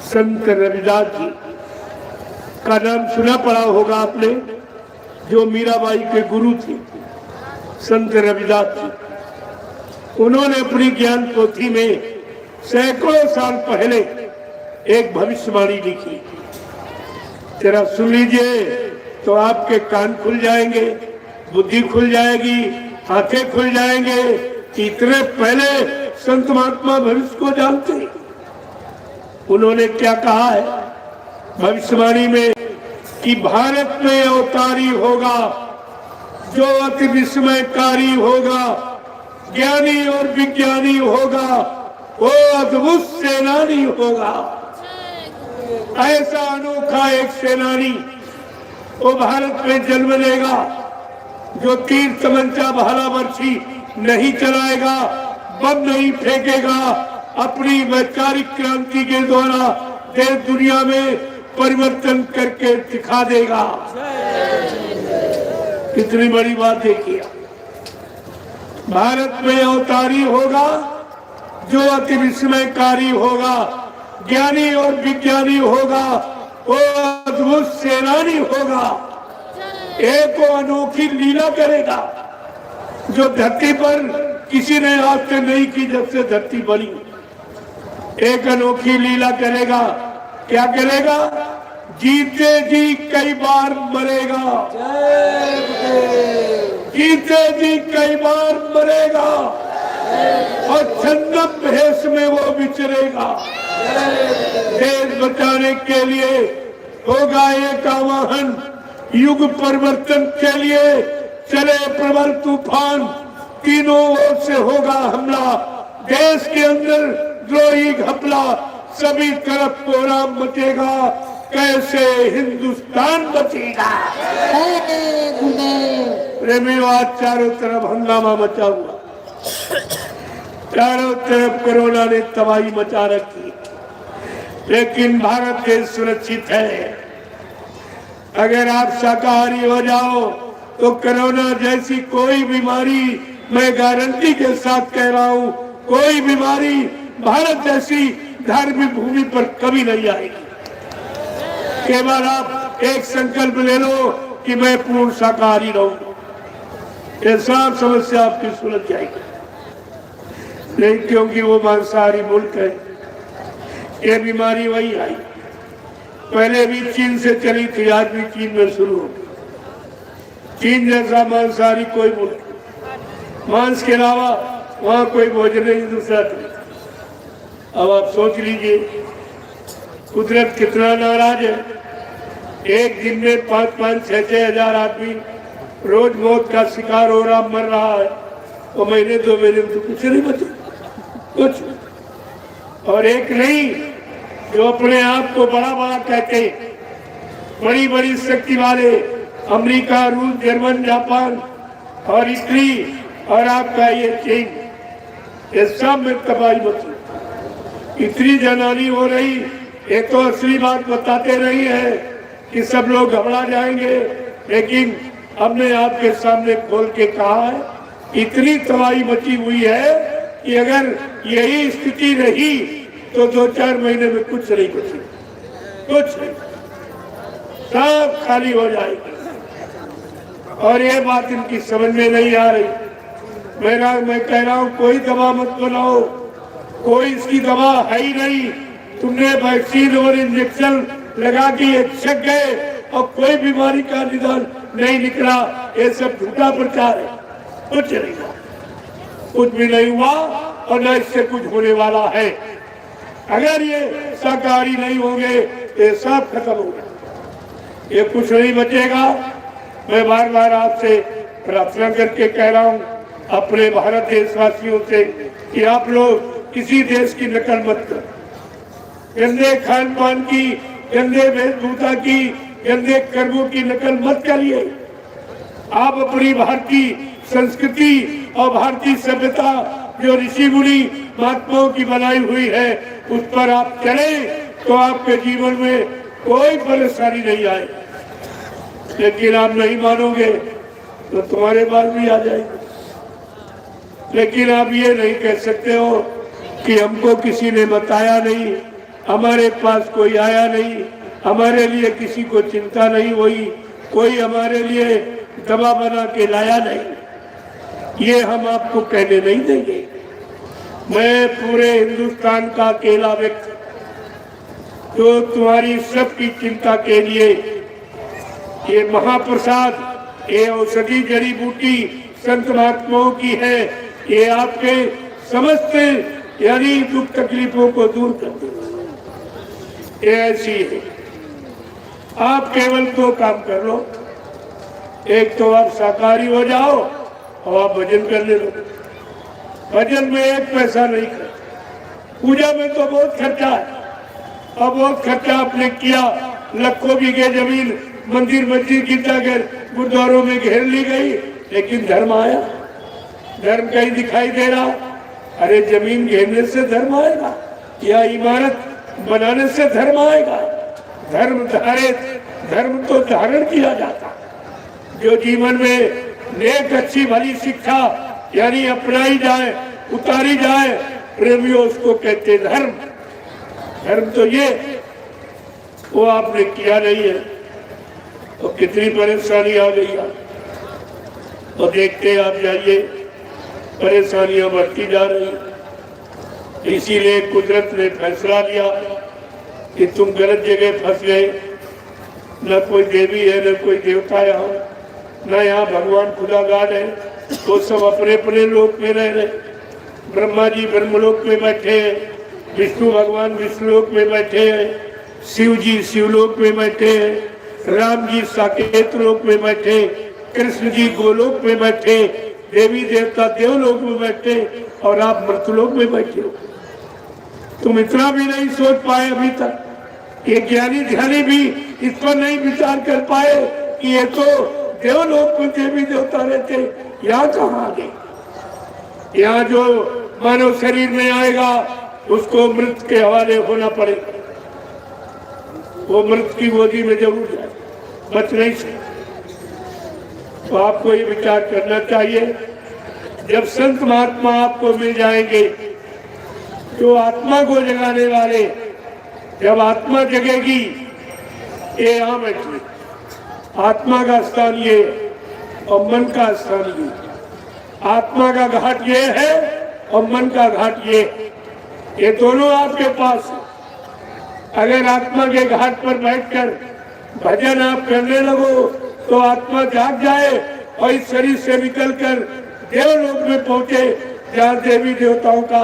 संत रविदास जी का नाम सुना पड़ा होगा आपने, जो मीराबाई के गुरु थे, संत रविदास जी। उन्होंने अपनी ज्ञान पोथी में सैकड़ों साल पहले एक भविष्यवाणी लिखी। जरा सुन लीजिए तो आपके कान खुल जाएंगे, बुद्धि खुल जाएगी, आंखें खुल जाएंगे। इतने पहले संत महात्मा भविष्य को जानते हैं। उन्होंने क्या कहा है भविष्यवाणी में कि भारत में अवतारी होगा जो अति विस्मयकारी होगा, ज्ञानी और विज्ञानी होगा, वो अद्भुत सेनानी होगा। ऐसा अनोखा एक सेनानी वो भारत में जन्म लेगा जो तीर तमंचा भाला बर्छी नहीं चलाएगा, बम नहीं फेंकेगा, अपनी वैचारिक क्रांति के द्वारा देश दुनिया में परिवर्तन करके दिखा देगा। कितनी बड़ी बात है किया। भारत में अवतारी होगा जो अति विस्मयकारी होगा, ज्ञानी और विज्ञानी होगा, वो अद्भुत सेनानी होगा। एक वो अनोखी लीला करेगा जो धरती पर किसी ने आज से नहीं की जब से धरती बनी। एक अनोखी लीला करेगा। क्या करेगा? जीते जी कई बार मरेगा, जीते जी कई बार मरेगा और छन्नम भेष में वो विचरेगा। देश बचाने के लिए होगा एक आवाहन, युग परिवर्तन के लिए चले प्रबल तूफान, तीनों ओर से होगा हमला। देश के अंदर द्रोही घपला, सभी तरफ कोहराम मचेगा, कैसे हिंदुस्तान बचेगा। प्रेमीवाद चारों तरफ हंगामा मचा हुआ, चारों तरफ कोरोना ने तबाही मचा रखी, लेकिन भारत देश सुरक्षित है। अगर आप शाकाहारी हो जाओ तो कोरोना जैसी कोई बीमारी, मैं गारंटी के साथ कह रहा हूँ, कोई बीमारी भारत जैसी धार्मिक भूमि पर कभी नहीं आएगी। केवल आप एक संकल्प ले लो कि मैं पूर्ण शाकाहारी रहूंगा, ये सब समस्या आपकी सुलझ जाएगी। नहीं, क्योंकि वो मांसाहारी मुल्क है, ये बीमारी वही आई। पहले भी चीन से चली थी, आज भी चीन में शुरू हो गई। चीन जैसा मांसाहारी कोई मुल्क, मांस के अलावा वहां कोई भोजन नहीं दूसरा था। अब आप सोच लीजिए कुदरत कितना नाराज है। एक दिन में 5-5, 6-6 हजार आदमी रोज मौत का शिकार हो रहा, मर रहा है, और महीने 2 महीने में तो कुछ नहीं बचे, कुछ। और एक नहीं जो अपने आप को बड़ा बड़ा कहते, बड़ी बड़ी शक्ति वाले अमेरिका, रूस, जर्मन, जापान और इटली और आपका ये चीन, ये सब में तबाही मची। इतनी जनानी हो रही, एक तो असली बात बताते रही है कि सब लोग घबरा जाएंगे, लेकिन हमने आपके सामने खोल के कहा है इतनी तबाही मची हुई है कि अगर यही स्थिति रही तो 2-4 महीने में कुछ नहीं बची, कुछ नहीं, सब खाली हो जाएगी। और ये बात इनकी समझ में नहीं आ रही। मैं कह रहा हूँ कोई दवा मत बनाओ, कोई इसकी दवा है ही नहीं। तुमने वैक्सीन और इंजेक्शन लगा के ये छक गए और कोई बीमारी का निदान नहीं निकला, ये सब झूठा प्रचार है। कुछ नहीं हुआ, कुछ भी नहीं हुआ और न इससे कुछ होने वाला है। अगर ये शाकाहारी नहीं होंगे तो ये सब खत्म हो गया, ये कुछ नहीं बचेगा। मैं बार बार आपसे प्रार्थना करके कह रहा हूँ अपने भारत देशवासियों से कि आप लोग किसी देश की नकल मत करो। गंदे खान पान की, गंदे वेशभूषा की, गंदे कर्मों की नकल मत करिए। आप अपनी भारतीय संस्कृति और भारतीय सभ्यता जो ऋषि मुनि महात्माओं की बनाई हुई है उस पर आप चलें तो आपके जीवन में कोई परेशानी नहीं आए। लेकिन आप नहीं मानोगे तो तुम्हारे पास भी आ जाएगी। लेकिन आप ये नहीं कह सकते हो कि हमको किसी ने बताया नहीं, हमारे पास कोई आया नहीं, हमारे लिए किसी को चिंता नहीं हुई, कोई हमारे लिए दवा बना के लाया नहीं, ये हम आपको कहने नहीं देंगे। मैं पूरे हिंदुस्तान का अकेला व्यक्ति जो तुम्हारी सबकी चिंता के लिए ये महाप्रसाद, ये औषधि जड़ी बूटी संत महात्माओं की है, ये आपके समस्त यानी दुख तकलीफों को दूर कर दे। ये ऐसी है। आप केवल दो काम कर लो, एक तो आप शाकाहारी हो जाओ और आप भजन करने लगो। भजन में एक पैसा नहीं कर, पूजा में तो बहुत खर्चा है, और बहुत खर्चा आपने किया, लाखों बीघे जमीन मंदिर मस्जिद गिरजाघर गुरुद्वारों में घेर ली गई, लेकिन धर्म आया? धर्म कहीं दिखाई दे रहा? अरे जमीन घेरने से धर्म आएगा या इमारत बनाने से धर्म आएगा? धर्म धर्म तो धारण किया जाता। जो जीवन में नेक अच्छी भली शिक्षा यानी अपनाई जाए, उतारी जाए, प्रेमियों उसको कहते धर्म। धर्म तो ये वो आपने किया नहीं है, तो कितनी परेशानी आ गई है। तो देखते आप जाइए, परेशानियां बढ़ती जा रही। इसीलिए कुदरत ने फैसला लिया कि तुम गलत जगह फंस गए। न कोई देवी है, न कोई देवता यहाँ, न यहाँ भगवान खुदा गाड है। तो सब अपने अपने लोक में रह रहे। ब्रह्मा जी ब्रह्मलोक में बैठे हैं, विष्णु भगवान विष्णुलोक में बैठे हैं, शिव जी शिवलोक में बैठे हैं, राम जी साकेत लोक में बैठे, कृष्ण जी गोलोक में बैठे, देवी देवता देवलोक में बैठे, और आप मृतलोक में बैठे हो। तुम इतना भी नहीं सोच पाए अभी तक। ये ज्ञानी ध्यानी भी इस पर नहीं विचार कर पाए कि ये तो देवलोक में देवी देवता रहते, यहाँ कहाँ आ गए? यहाँ जो मानव शरीर में आएगा उसको मृत के हवाले होना पड़ेगा। वो मृत की गोदी में जरूर जाए, बच नहीं सकते। तो आपको ये विचार करना चाहिए, जब संत महात्मा आपको मिल जाएंगे, जो आत्मा को जगाने वाले, जब आत्मा जगेगी, ये यहाँ बैठी, आत्मा का स्थान ये और मन का स्थान ये। आत्मा का घाट ये है और मन का घाट ये दोनों आपके पास है। अगर आत्मा के घाट पर बैठकर भजन आप करने लगो तो आत्मा जाग जाए और इस शरीर से निकलकर देवलोक में पहुंचे, जहाँ देवी देवताओं का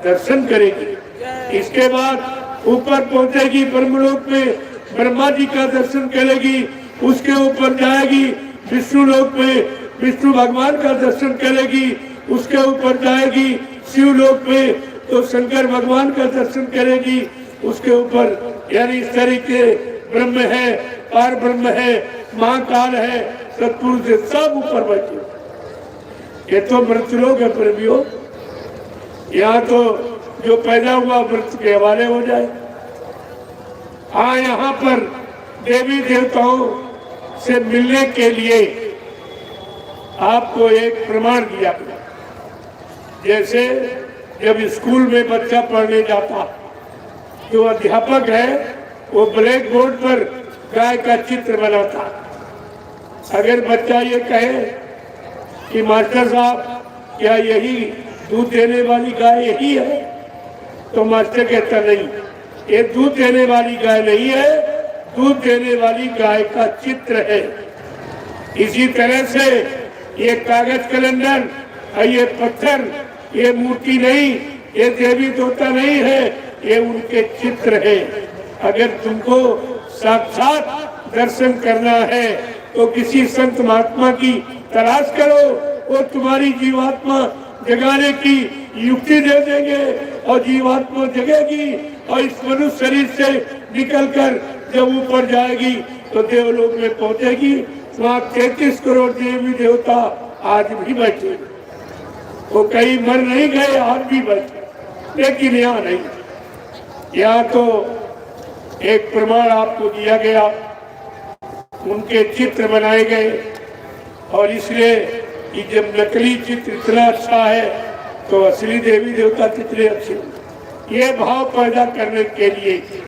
दर्शन करेगी। इसके बाद ऊपर पहुंचेगी ब्रह्मलोक में, ब्रह्मा जी का दर्शन करेगी। उसके ऊपर जाएगी विष्णु लोक में, विष्णु भगवान का दर्शन करेगी। उसके ऊपर जाएगी शिवलोक में, तो शंकर भगवान का दर्शन करेगी। उसके ऊपर यानी इस तरीके ब्रह्म है, पार ब्रह्म है, महाकाल है, सतपुरुष है, सब ऊपर बैठे। ये तो मृतलोक है प्रेमियों। यहाँ तो जो पैदा हुआ मृत के हवाले हो जाए। हाँ, यहाँ पर देवी देवताओं से मिलने के लिए आपको एक प्रमाण दिया गया। जैसे जब स्कूल में बच्चा पढ़ने जाता, जो अध्यापक है वो ब्लैक बोर्ड पर गाय का चित्र बनाता। अगर बच्चा ये कहे कि मास्टर साहब क्या यही दूध देने वाली गाय यही है, तो मास्टर कहता नहीं, ये दूध देने वाली गाय नहीं है, दूध देने वाली गाय का चित्र है। इसी तरह से ये कागज कैलेंडर, ये पत्थर, ये मूर्ति नहीं, ये देवी देवता नहीं है, ये उनके चित्र है। अगर तुमको साक्षात दर्शन करना है तो किसी संत महात्मा की तलाश करो, वो तुम्हारी जीवात्मा जगाने की युक्ति दे देंगे और जीवात्मा जगेगी और इस मनुष्य शरीर से निकलकर जब ऊपर जाएगी तो देवलोक में पहुंचेगी। वहाँ 33 करोड़ देवी देवता आज भी बैठे, वो कहीं मर नहीं गए, आज भी बैठे, लेकिन यहाँ नहीं। यहाँ तो एक प्रमाण आपको दिया गया, उनके चित्र बनाए गए, और इसलिए कि जब नकली चित्र इतना अच्छा है तो असली देवी देवता कितने अच्छे होंगे। ये भाव पैदा करने के लिए